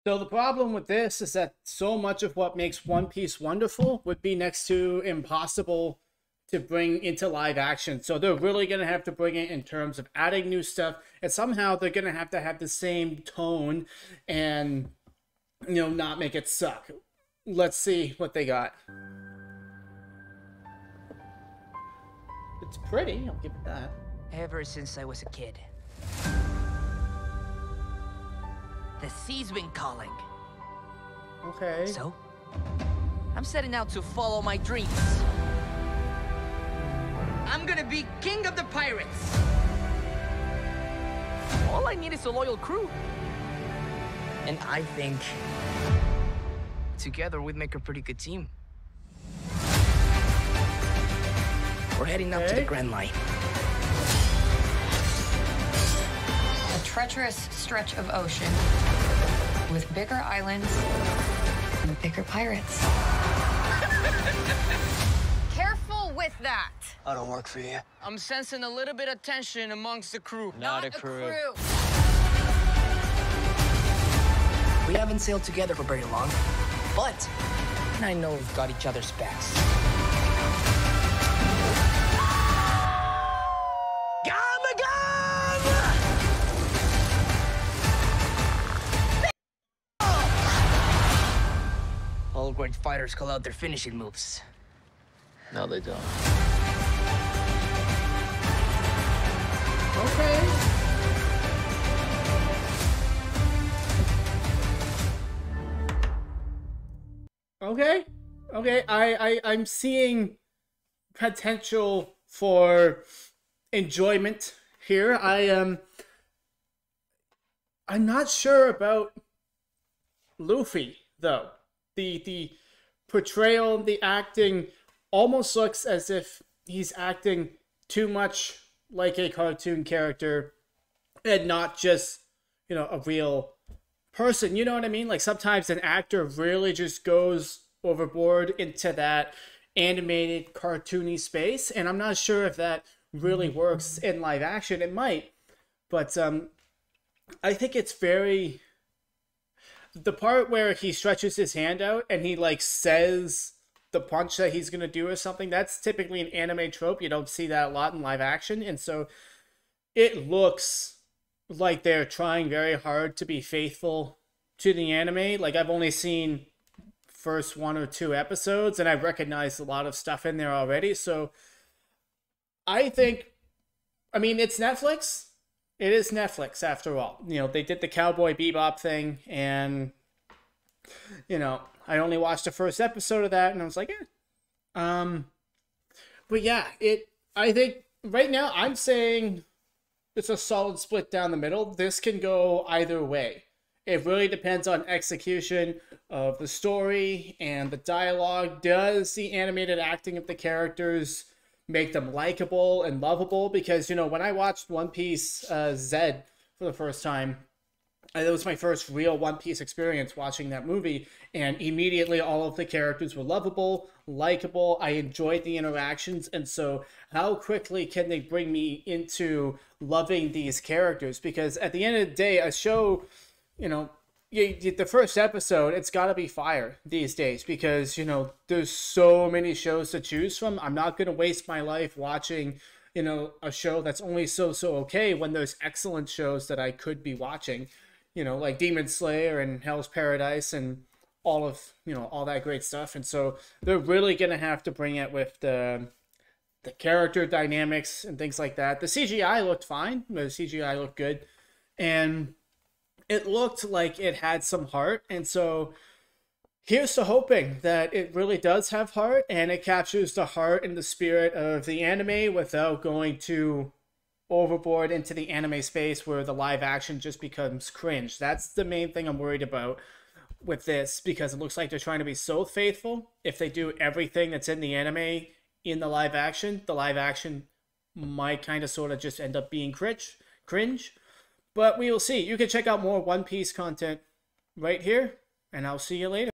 So the problem with this is that so much of what makes One Piece wonderful would be next to impossible to bring into live action. So they're really going to have to bring it in terms of adding new stuff, and somehow they're going to have the same tone and, you know, not make it suck. Let's see what they got. It's pretty, I'll give it that. Ever since I was a kid, the sea's been calling. Okay. So, I'm setting out to follow my dreams. I'm gonna be king of the pirates. All I need is a loyal crew. And I think together we'd make a pretty good team. We're heading up to the Grand Line. A treacherous stretch of ocean with bigger islands and bigger pirates. Careful with that. I don't work for you. I'm sensing a little bit of tension amongst the crew. Not a crew. We haven't sailed together for very long, but I know we've got each other's backs. All great fighters call out their finishing moves. No, they don't. Okay. Okay. Okay. I'm seeing potential for enjoyment here. I'm not sure about Luffy though. The portrayal, the acting almost looks as if he's acting too much like a cartoon character and not just, you know, a real person. You know what I mean? Like sometimes an actor really just goes overboard into that animated cartoony space, and I'm not sure if that really works in live action. It might, but I think it's very... The part where he stretches his hand out and he like says the punch that he's gonna do or something, that's typically an anime trope. You don't see that a lot in live action, and so it looks like they're trying very hard to be faithful to the anime. Like I've only seen first 1 or 2 episodes and I've recognized a lot of stuff in there already. So I think, I mean, it's Netflix. It is Netflix after all. You know, they did the Cowboy Bebop thing, and, you know, I only watched the first episode of that, and I was like, but yeah, I think right now I'm saying it's a solid split down the middle. This can go either way. It really depends on execution of the story and the dialogue. Does the animated acting of the characters make them likable and lovable? Because, you know, when I watched One Piece Zed for the first time, it was my first real One Piece experience watching that movie, and immediately all of the characters were lovable, likable. I enjoyed the interactions, and so how quickly can they bring me into loving these characters? Because at the end of the day, a show, you know, the first episode, it's got to be fire these days, because, you know, there's so many shows to choose from. I'm not going to waste my life watching, you know, a show that's only so okay when there's excellent shows that I could be watching, you know, like Demon Slayer and Hell's Paradise and all of, you know, all that great stuff. And so they're really going to have to bring it with the character dynamics and things like that. The CGI looked fine. The CGI looked good. And it looked like it had some heart, and so here's to hoping that it really does have heart, and it captures the heart and the spirit of the anime without going too overboard into the anime space where the live action just becomes cringe. That's the main thing I'm worried about with this, because it looks like they're trying to be so faithful. If they do everything that's in the anime in the live action might kind of sort of just end up being cringe. But we will see. You can check out more One Piece content right here, and I'll see you later.